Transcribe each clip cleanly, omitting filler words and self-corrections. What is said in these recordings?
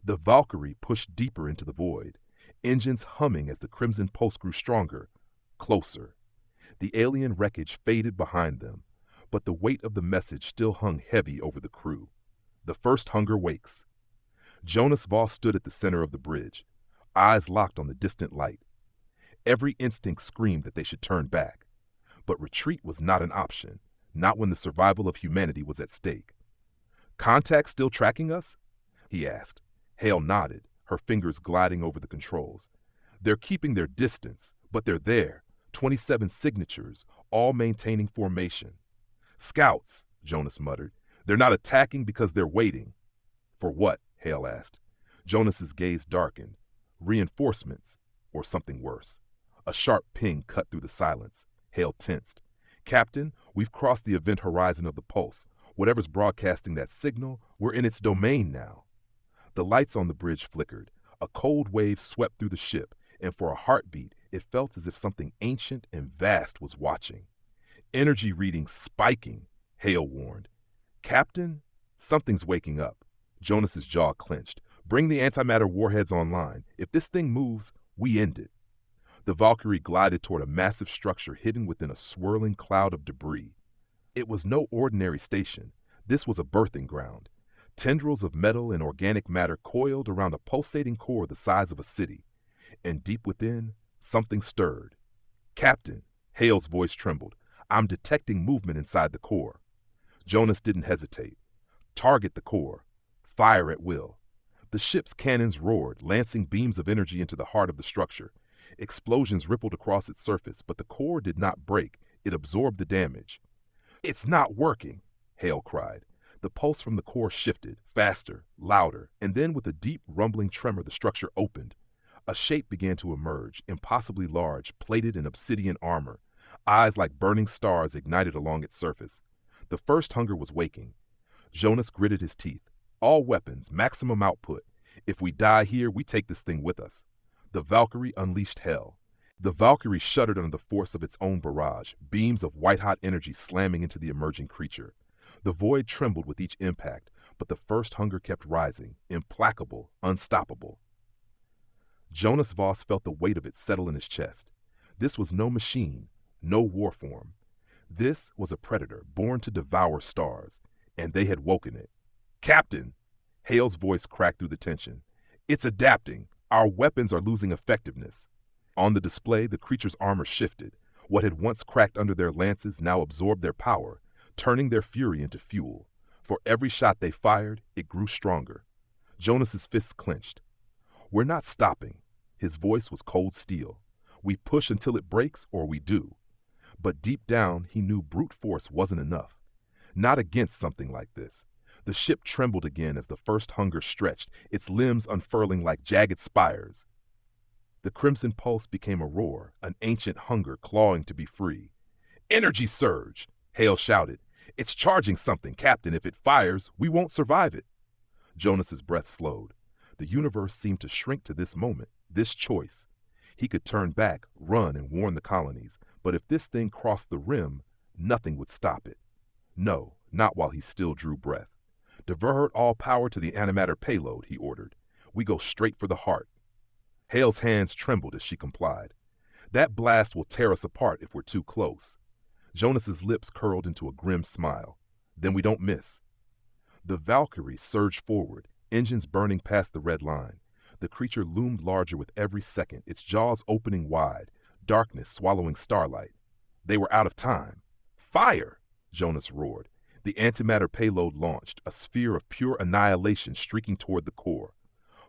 The Valkyrie pushed deeper into the void, engines humming as the crimson pulse grew stronger, closer. The alien wreckage faded behind them, but the weight of the message still hung heavy over the crew. The first hunger wakes. Jonas Voss stood at the center of the bridge, eyes locked on the distant light. Every instinct screamed that they should turn back. But retreat was not an option, not when the survival of humanity was at stake. "Contact still tracking us?" he asked. Hale nodded, her fingers gliding over the controls. "They're keeping their distance, but they're there. 27 signatures, all maintaining formation." "Scouts," Jonas muttered. "They're not attacking because they're waiting." "For what?" Hale asked. Jonas's gaze darkened. "Reinforcements, or something worse." A sharp ping cut through the silence. Hale tensed. "Captain, we've crossed the event horizon of the pulse. Whatever's broadcasting that signal, we're in its domain now." The lights on the bridge flickered. A cold wave swept through the ship, and for a heartbeat, it felt as if something ancient and vast was watching. "Energy readings spiking," Hale warned. "Captain, something's waking up." Jonas's jaw clenched. "Bring the antimatter warheads online. If this thing moves, we end it." The Valkyrie glided toward a massive structure hidden within a swirling cloud of debris. It was no ordinary station. This was a birthing ground. Tendrils of metal and organic matter coiled around a pulsating core the size of a city. And deep within, something stirred. "Captain," Hale's voice trembled, "I'm detecting movement inside the core." Jonas didn't hesitate. "Target the core. Fire at will." The ship's cannons roared, lancing beams of energy into the heart of the structure. Explosions rippled across its surface, but the core did not break. It absorbed the damage. "It's not working," Hale cried. The pulse from the core shifted, faster, louder, and then with a deep, rumbling tremor the structure opened. A shape began to emerge, impossibly large, plated in obsidian armor. Eyes like burning stars ignited along its surface. The first hunger was waking. Jonas gritted his teeth. "All weapons, maximum output. If we die here, we take this thing with us." The Valkyrie unleashed hell. The Valkyrie shuddered under the force of its own barrage, beams of white-hot energy slamming into the emerging creature. The void trembled with each impact, but the first hunger kept rising, implacable, unstoppable. Jonas Voss felt the weight of it settle in his chest. This was no machine, no war form. This was a predator born to devour stars, and they had woken it. "Captain!" Hale's voice cracked through the tension. "It's adapting. Our weapons are losing effectiveness." On the display, the creature's armor shifted. What had once cracked under their lances now absorbed their power, turning their fury into fuel. For every shot they fired, it grew stronger. Jonas's fists clenched. "We're not stopping." His voice was cold steel. "We push until it breaks, or we do." But deep down, he knew brute force wasn't enough. Not against something like this. The ship trembled again as the first hunger stretched, its limbs unfurling like jagged spires. The crimson pulse became a roar, an ancient hunger clawing to be free. "Energy surge!" Hale shouted. "It's charging something, Captain. If it fires, we won't survive it." Jonas's breath slowed. The universe seemed to shrink to this moment, this choice. He could turn back, run, and warn the colonies, but if this thing crossed the rim, nothing would stop it. No, not while he still drew breath. "Divert all power to the antimatter payload," he ordered. "We go straight for the heart." Hale's hands trembled as she complied. "That blast will tear us apart if we're too close." Jonas's lips curled into a grim smile. "Then we don't miss." The Valkyrie surged forward, engines burning past the red line. The creature loomed larger with every second, its jaws opening wide, darkness swallowing starlight. They were out of time. "Fire!" Jonas roared. The antimatter payload launched, a sphere of pure annihilation streaking toward the core.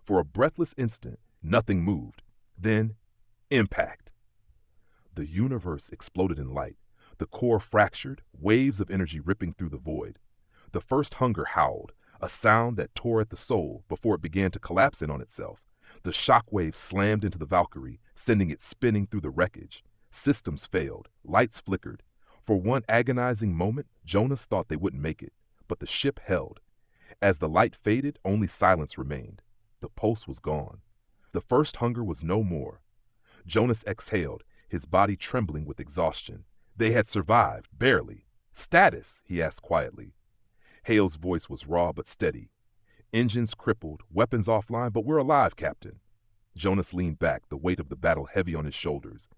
For a breathless instant, nothing moved. Then, impact. The universe exploded in light. The core fractured, waves of energy ripping through the void. The first hunger howled, a sound that tore at the soul before it began to collapse in on itself. The shockwave slammed into the Valkyrie, sending it spinning through the wreckage. Systems failed, lights flickered. For one agonizing moment, Jonas thought they wouldn't make it, but the ship held. As the light faded, only silence remained. The pulse was gone. The first hunger was no more. Jonas exhaled, his body trembling with exhaustion. They had survived, barely. "Status?" he asked quietly. Hale's voice was raw but steady. Engines crippled, weapons offline, but we're alive, Captain. Jonas leaned back, the weight of the battle heavy on his shoulders.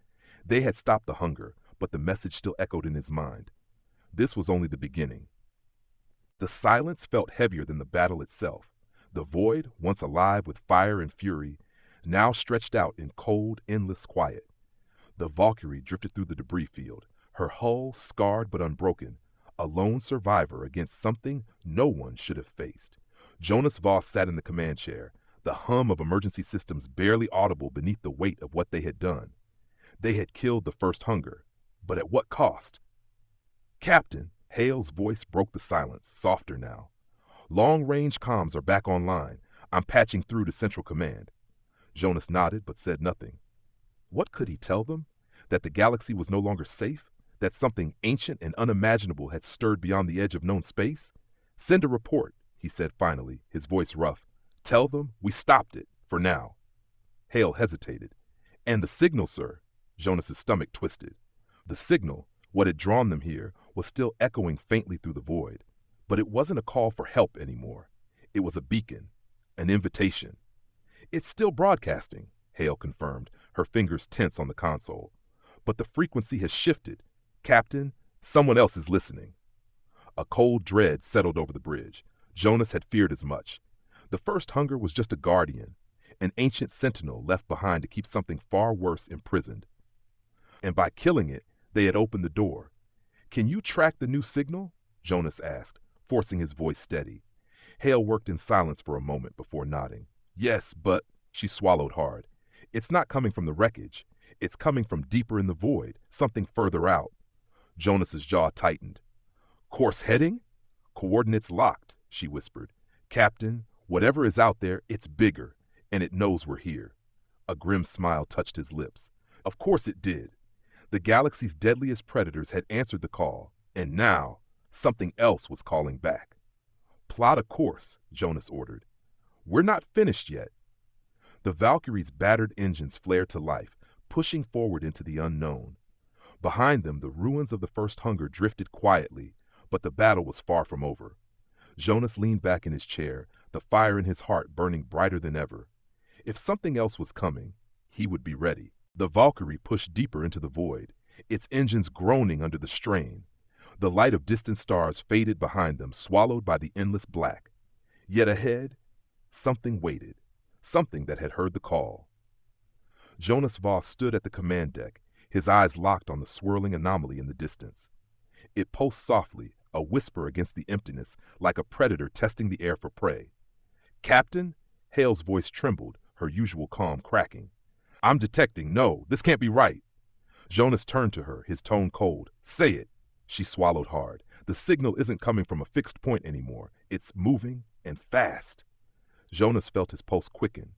They had stopped the hunger, but the message still echoed in his mind. This was only the beginning. The silence felt heavier than the battle itself. The void, once alive with fire and fury, now stretched out in cold, endless quiet. The Valkyrie drifted through the debris field, her hull scarred but unbroken, a lone survivor against something no one should have faced. Jonas Voss sat in the command chair, the hum of emergency systems barely audible beneath the weight of what they had done. They had killed the first hunger, but at what cost? Captain, Hale's voice broke the silence, softer now. Long-range comms are back online. I'm patching through to Central Command. Jonas nodded but said nothing. What could he tell them? That the galaxy was no longer safe? That something ancient and unimaginable had stirred beyond the edge of known space? Send a report, he said finally, his voice rough. Tell them we stopped it, for now. Hale hesitated. And the signal, sir? Jonas's stomach twisted. The signal, what had drawn them here, was still echoing faintly through the void. But it wasn't a call for help anymore. It was a beacon, an invitation. It's still broadcasting, Hale confirmed, her fingers tense on the console. But the frequency has shifted. Captain, someone else is listening. A cold dread settled over the bridge. Jonas had feared as much. The first hunger was just a guardian, an ancient sentinel left behind to keep something far worse imprisoned. And by killing it, they had opened the door. Can you track the new signal? Jonas asked, forcing his voice steady. Hale worked in silence for a moment before nodding. Yes, but, she swallowed hard. It's not coming from the wreckage. It's coming from deeper in the void, something further out. Jonas's jaw tightened. Course heading? Coordinates locked, she whispered. Captain, whatever is out there, it's bigger, and it knows we're here. A grim smile touched his lips. Of course it did. The galaxy's deadliest predators had answered the call, and now something else was calling back. Plot a course, Jonas ordered. We're not finished yet. The Valkyrie's battered engines flared to life, pushing forward into the unknown. Behind them, the ruins of the first hunger drifted quietly, but the battle was far from over. Jonas leaned back in his chair, the fire in his heart burning brighter than ever. If something else was coming, he would be ready. The Valkyrie pushed deeper into the void, its engines groaning under the strain. The light of distant stars faded behind them, swallowed by the endless black. Yet ahead, something waited, something that had heard the call. Jonas Voss stood at the command deck, his eyes locked on the swirling anomaly in the distance. It pulsed softly, a whisper against the emptiness, like a predator testing the air for prey. Captain? Hale's voice trembled, her usual calm cracking. I'm detecting. No, this can't be right. Jonas turned to her, his tone cold. Say it. She swallowed hard. The signal isn't coming from a fixed point anymore. It's moving and fast. Jonas felt his pulse quicken.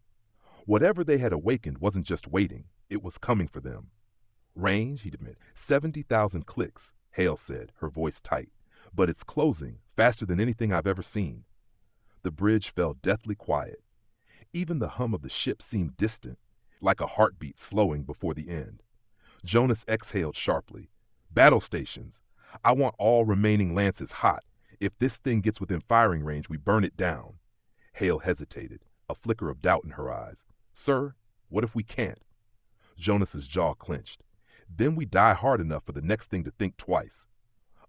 Whatever they had awakened wasn't just waiting. It was coming for them. Range, he'd admit. 70,000 clicks, Hale said, her voice tight. But it's closing, faster than anything I've ever seen. The bridge fell deathly quiet. Even the hum of the ship seemed distant, like a heartbeat slowing before the end. Jonas exhaled sharply. Battle stations. I want all remaining lances hot. If this thing gets within firing range, we burn it down. Hale hesitated, a flicker of doubt in her eyes. Sir, what if we can't? Jonas's jaw clenched. Then we die hard enough for the next thing to think twice.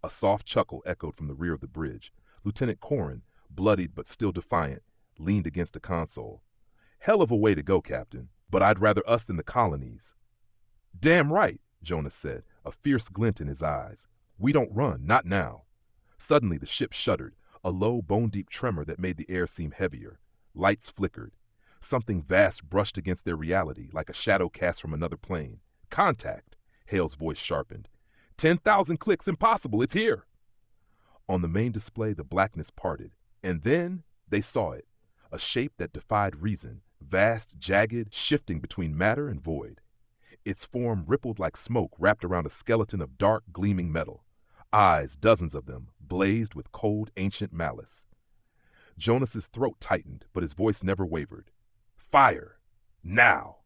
A soft chuckle echoed from the rear of the bridge. Lieutenant Corrin, bloodied but still defiant, leaned against a console. Hell of a way to go, Captain, but I'd rather us than the colonies. Damn right, Jonas said, a fierce glint in his eyes. We don't run, not now. Suddenly the ship shuddered, a low, bone-deep tremor that made the air seem heavier. Lights flickered. Something vast brushed against their reality, like a shadow cast from another plane. Contact, Hale's voice sharpened. 10,000 clicks, impossible, it's here. On the main display, the blackness parted, and then they saw it, a shape that defied reason, vast, jagged, shifting between matter and void. Its form rippled like smoke wrapped around a skeleton of dark, gleaming metal. Eyes, dozens of them, blazed with cold, ancient malice. Jonas's throat tightened, but his voice never wavered. Fire! Now!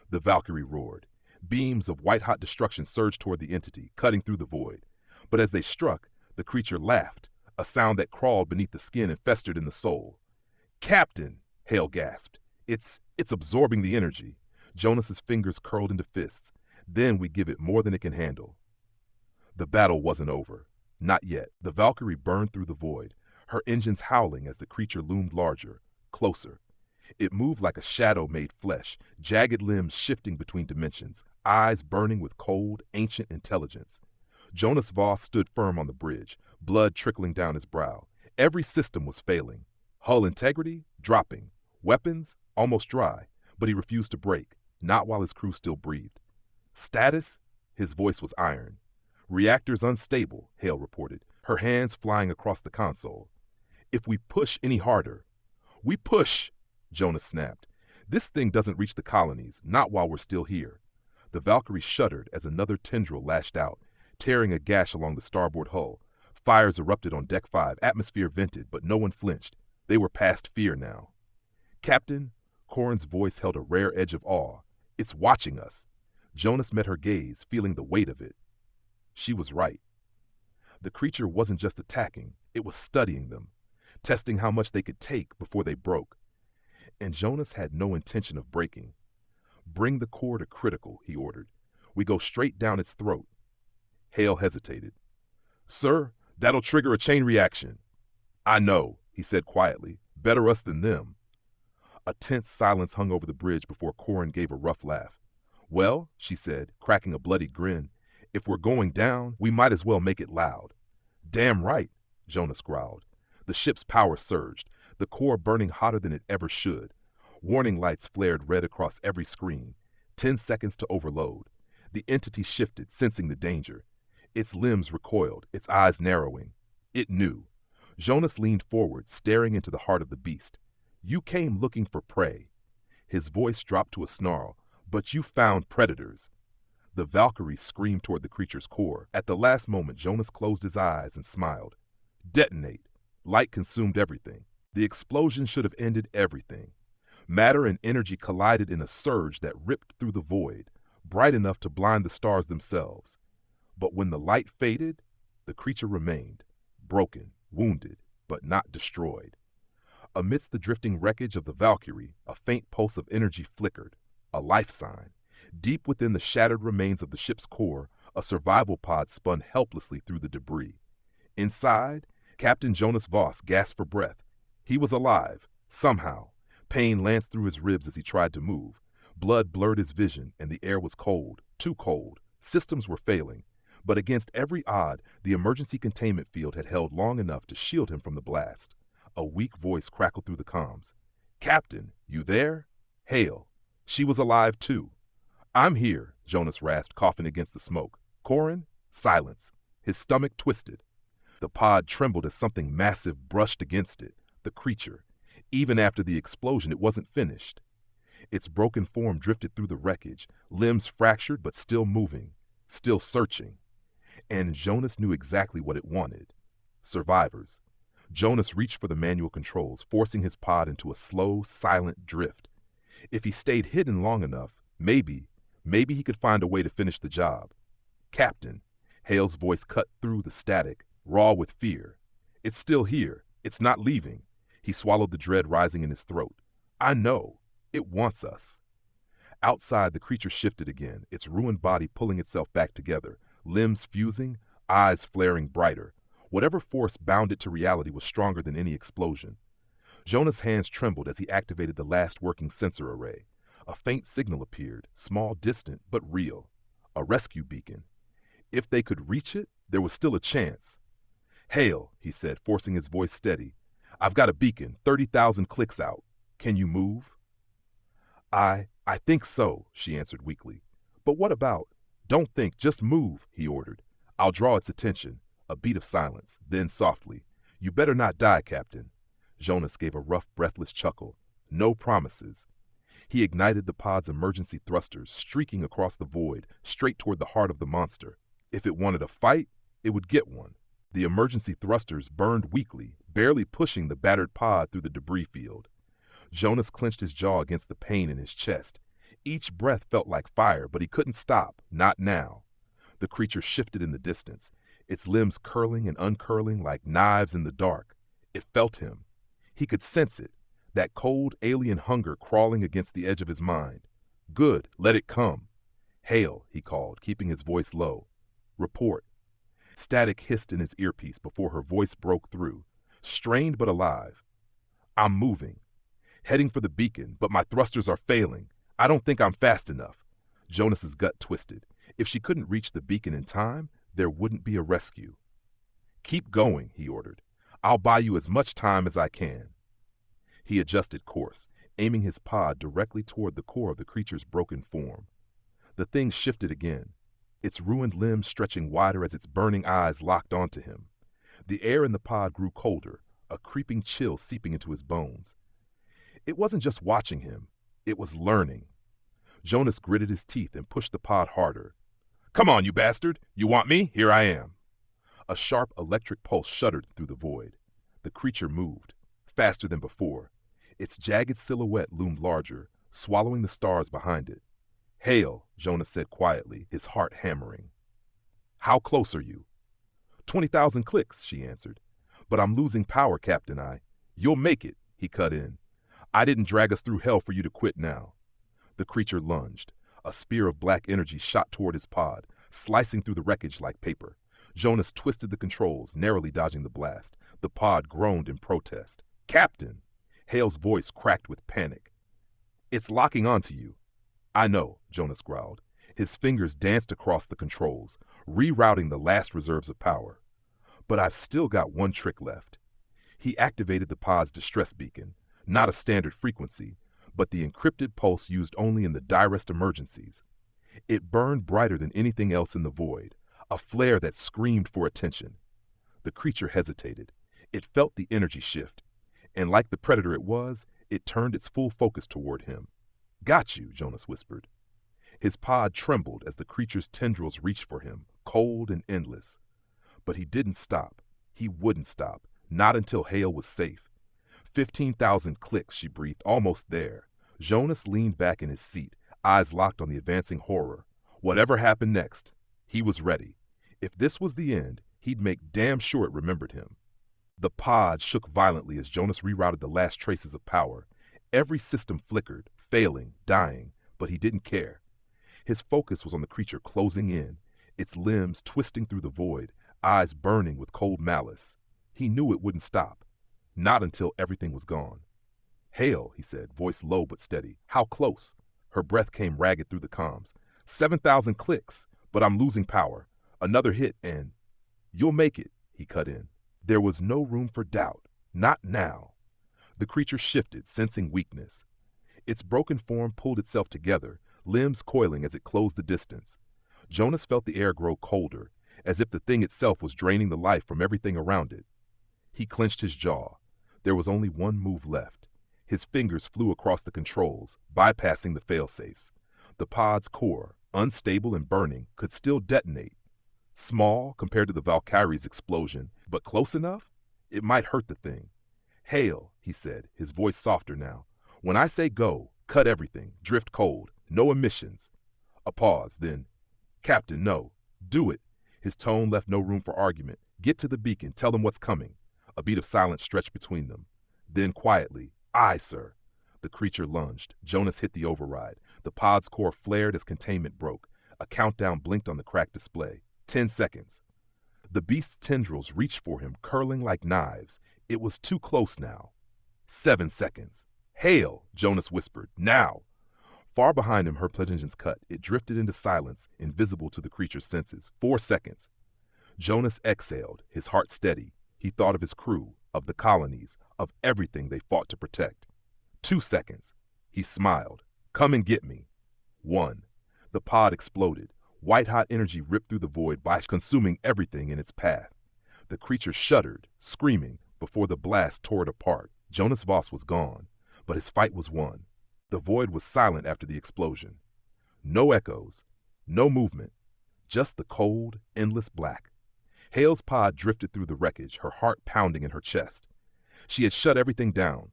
The Valkyrie roared. Beams of white-hot destruction surged toward the entity, cutting through the void. But as they struck, the creature laughed, a sound that crawled beneath the skin and festered in the soul. Captain, Hale gasped. It's absorbing the energy. Jonas's fingers curled into fists. Then we give it more than it can handle. The battle wasn't over. Not yet. The Valkyrie burned through the void, her engines howling as the creature loomed larger, closer. It moved like a shadow made flesh, jagged limbs shifting between dimensions, eyes burning with cold, ancient intelligence. Jonas Voss stood firm on the bridge, blood trickling down his brow. Every system was failing. Hull integrity, dropping. Weapons, almost dry, but he refused to break, not while his crew still breathed. Status? His voice was iron. Reactors unstable, Hale reported, her hands flying across the console. If we push any harder. We push, Jonas snapped. This thing doesn't reach the colonies, not while we're still here. The Valkyrie shuddered as another tendril lashed out, tearing a gash along the starboard hull. Fires erupted on Deck 5, atmosphere vented, but no one flinched. They were past fear now. Captain, Corin's voice held a rare edge of awe. It's watching us. Jonas met her gaze, feeling the weight of it. She was right. The creature wasn't just attacking, it was studying them, testing how much they could take before they broke. And Jonas had no intention of breaking. Bring the core to critical, he ordered. We go straight down its throat. Hale hesitated. Sir, that'll trigger a chain reaction. I know, he said quietly. Better us than them. A tense silence hung over the bridge before Corin gave a rough laugh. Well, she said, cracking a bloody grin, if we're going down, we might as well make it loud. Damn right, Jonas growled. The ship's power surged, the core burning hotter than it ever should. Warning lights flared red across every screen. 10 seconds to overload. The entity shifted, sensing the danger. Its limbs recoiled, its eyes narrowing. It knew. Jonas leaned forward, staring into the heart of the beast. You came looking for prey. His voice dropped to a snarl. But you found predators. The Valkyrie screamed toward the creature's core. At the last moment, Jonas closed his eyes and smiled. Detonate. Light consumed everything. The explosion should have ended everything. Matter and energy collided in a surge that ripped through the void, bright enough to blind the stars themselves. But when the light faded, the creature remained, broken, wounded, but not destroyed. Amidst the drifting wreckage of the Valkyrie, a faint pulse of energy flickered, a life sign. Deep within the shattered remains of the ship's core, a survival pod spun helplessly through the debris. Inside, Captain Jonas Voss gasped for breath. He was alive, somehow. Pain lanced through his ribs as he tried to move. Blood blurred his vision, and the air was cold, too cold. Systems were failing. But against every odd, the emergency containment field had held long enough to shield him from the blast. A weak voice crackled through the comms. Captain, you there? Hale. She was alive, too. I'm here, Jonas rasped, coughing against the smoke. Corin? Silence. His stomach twisted. The pod trembled as something massive brushed against it. The creature. Even after the explosion, it wasn't finished. Its broken form drifted through the wreckage, limbs fractured but still moving, still searching. And Jonas knew exactly what it wanted. Survivors. Jonas reached for the manual controls, forcing his pod into a slow, silent drift. If he stayed hidden long enough, maybe he could find a way to finish the job. Captain, Hale's voice cut through the static, raw with fear. It's still here. It's not leaving. He swallowed the dread rising in his throat. I know. It wants us. Outside, the creature shifted again, its ruined body pulling itself back together, limbs fusing, eyes flaring brighter. Whatever force bound it to reality was stronger than any explosion. Jonas' hands trembled as he activated the last working sensor array. A faint signal appeared, small, distant, but real. A rescue beacon. If they could reach it, there was still a chance. Hale, he said, forcing his voice steady. I've got a beacon, 30,000 clicks out. Can you move? I think so, she answered weakly. But what about? Don't think, just move, he ordered. I'll draw its attention. A beat of silence, then softly. You better not die, Captain. Jonas gave a rough, breathless chuckle. No promises. He ignited the pod's emergency thrusters, streaking across the void, straight toward the heart of the monster. If it wanted a fight, it would get one. The emergency thrusters burned weakly, barely pushing the battered pod through the debris field. Jonas clenched his jaw against the pain in his chest. Each breath felt like fire, but he couldn't stop, not now. The creature shifted in the distance, its limbs curling and uncurling like knives in the dark. It felt him. He could sense it. that cold alien hunger crawling against the edge of his mind. Good, let it come. Hail, he called, keeping his voice low. Report. Static hissed in his earpiece before her voice broke through, strained but alive. I'm moving, heading for the beacon, but my thrusters are failing. I don't think I'm fast enough. Jonas's gut twisted. If she couldn't reach the beacon in time, there wouldn't be a rescue. Keep going, he ordered. I'll buy you as much time as I can. He adjusted course, aiming his pod directly toward the core of the creature's broken form. The thing shifted again, its ruined limbs stretching wider as its burning eyes locked onto him. The air in the pod grew colder, a creeping chill seeping into his bones. It wasn't just watching him, it was learning. Jonas gritted his teeth and pushed the pod harder. Come on, you bastard! You want me? Here I am. A sharp electric pulse shuddered through the void. The creature moved, faster than before. Its jagged silhouette loomed larger, swallowing the stars behind it. Hail, Jonas said quietly, his heart hammering. How close are you? 20,000 clicks, she answered. But I'm losing power, Captain I. You'll make it, he cut in. I didn't drag us through hell for you to quit now. The creature lunged. A spear of black energy shot toward his pod, slicing through the wreckage like paper. Jonas twisted the controls, narrowly dodging the blast. The pod groaned in protest. Captain! Hale's voice cracked with panic. It's locking onto you. I know, Jonas growled. His fingers danced across the controls, rerouting the last reserves of power. But I've still got one trick left. He activated the pod's distress beacon, not a standard frequency, but the encrypted pulse used only in the direst emergencies. It burned brighter than anything else in the void, a flare that screamed for attention. The creature hesitated. It felt the energy shift, and like the predator it was, it turned its full focus toward him. Got you, Jonas whispered. His pod trembled as the creature's tendrils reached for him, cold and endless. But he didn't stop. He wouldn't stop, not until Hale was safe. 15,000 clicks, she breathed, almost there. Jonas leaned back in his seat, eyes locked on the advancing horror. Whatever happened next, he was ready. If this was the end, he'd make damn sure it remembered him. The pod shook violently as Jonas rerouted the last traces of power. Every system flickered, failing, dying, but he didn't care. His focus was on the creature closing in, its limbs twisting through the void, eyes burning with cold malice. He knew it wouldn't stop. Not until everything was gone. Hale, he said, voice low but steady. How close? Her breath came ragged through the comms. 7,000 clicks, but I'm losing power. Another hit and... You'll make it, he cut in. There was no room for doubt. Not now. The creature shifted, sensing weakness. Its broken form pulled itself together, limbs coiling as it closed the distance. Jonas felt the air grow colder, as if the thing itself was draining the life from everything around it. He clenched his jaw. There was only one move left. His fingers flew across the controls, bypassing the failsafes. The pod's core, unstable and burning, could still detonate. Small compared to the Valkyrie's explosion, but close enough? It might hurt the thing. Hale, he said, his voice softer now. When I say go, cut everything, drift cold, no emissions. A pause, then, Captain, no, do it. His tone left no room for argument. Get to the beacon, tell them what's coming. A beat of silence stretched between them. Then quietly, aye, sir. The creature lunged. Jonas hit the override. The pod's core flared as containment broke. A countdown blinked on the cracked display. 10 seconds. The beast's tendrils reached for him, curling like knives. It was too close now. 7 seconds. Hail, Jonas whispered. Now. Far behind him, her engines cut. It drifted into silence, invisible to the creature's senses. 4 seconds. Jonas exhaled, his heart steady. He thought of his crew, of the colonies, of everything they fought to protect. 2 seconds. He smiled. Come and get me. 1. The pod exploded. White-hot energy ripped through the void by consuming everything in its path. The creature shuddered, screaming, before the blast tore it apart. Jonas Voss was gone, but his fight was won. The void was silent after the explosion. No echoes, no movement, just the cold, endless black. Hale's pod drifted through the wreckage, her heart pounding in her chest. She had shut everything down.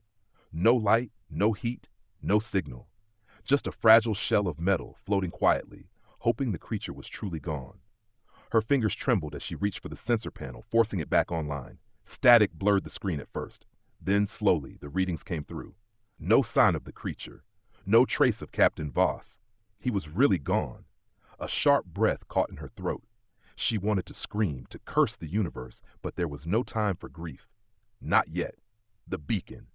No light, no heat, no signal. Just a fragile shell of metal floating quietly, hoping the creature was truly gone. Her fingers trembled as she reached for the sensor panel, forcing it back online. Static blurred the screen at first. Then, slowly, the readings came through. No sign of the creature. No trace of Captain Voss. He was really gone. A sharp breath caught in her throat. She wanted to scream, to curse the universe, but there was no time for grief. Not yet. The beacon.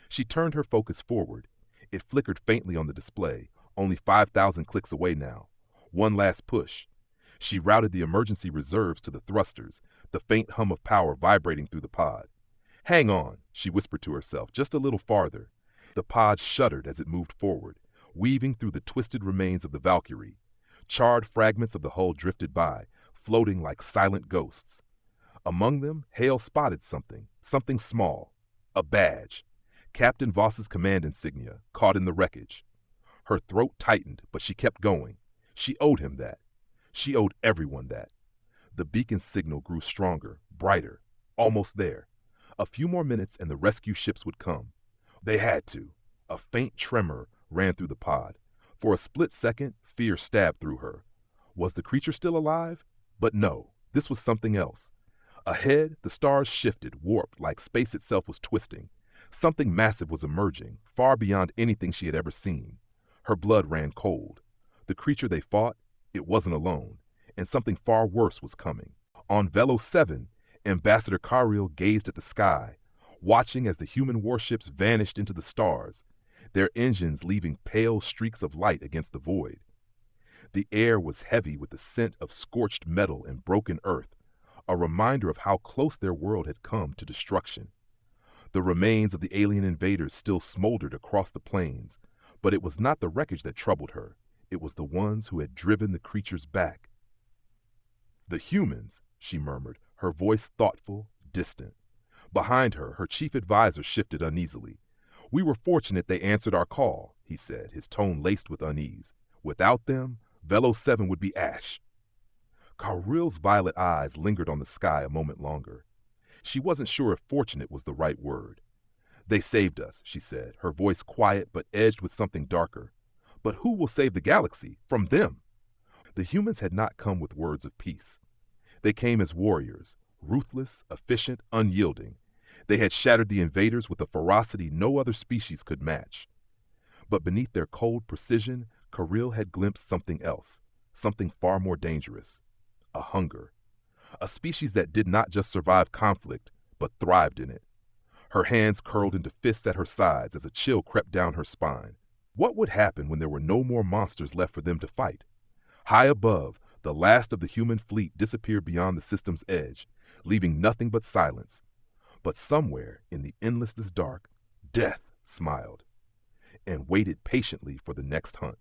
She turned her focus forward. It flickered faintly on the display, only 5,000 clicks away now. One last push. She routed the emergency reserves to the thrusters, the faint hum of power vibrating through the pod. Hang on, she whispered to herself, just a little farther. The pod shuddered as it moved forward, weaving through the twisted remains of the Valkyrie. Charred fragments of the hull drifted by, floating like silent ghosts. Among them, Hale spotted something small. A badge. Captain Voss's command insignia, caught in the wreckage. Her throat tightened, but she kept going. She owed him that. She owed everyone that. The beacon signal grew stronger, brighter, almost there. A few more minutes and the rescue ships would come. They had to. A faint tremor ran through the pod. For a split second, fear stabbed through her. Was the creature still alive? But no, this was something else. Ahead, the stars shifted, warped, like space itself was twisting. Something massive was emerging, far beyond anything she had ever seen. Her blood ran cold. The creature they fought, it wasn't alone, and something far worse was coming. On Velo 7, Ambassador Kariel gazed at the sky, watching as the human warships vanished into the stars, their engines leaving pale streaks of light against the void. The air was heavy with the scent of scorched metal and broken earth, a reminder of how close their world had come to destruction. The remains of the alien invaders still smoldered across the plains, but it was not the wreckage that troubled her. It was the ones who had driven the creatures back. The humans, she murmured, her voice thoughtful, distant. Behind her, her chief advisor shifted uneasily. We were fortunate they answered our call, he said, his tone laced with unease. Without them, Velo 7 would be ash. Kariel's violet eyes lingered on the sky a moment longer. She wasn't sure if fortunate was the right word. They saved us, she said, her voice quiet but edged with something darker. But who will save the galaxy from them? The humans had not come with words of peace. They came as warriors, ruthless, efficient, unyielding. They had shattered the invaders with a ferocity no other species could match. But beneath their cold precision, Kariel had glimpsed something else, something far more dangerous. A hunger. A species that did not just survive conflict, but thrived in it. Her hands curled into fists at her sides as a chill crept down her spine. What would happen when there were no more monsters left for them to fight? High above, the last of the human fleet disappeared beyond the system's edge, leaving nothing but silence. But somewhere in the endless dark, death smiled and waited patiently for the next hunt.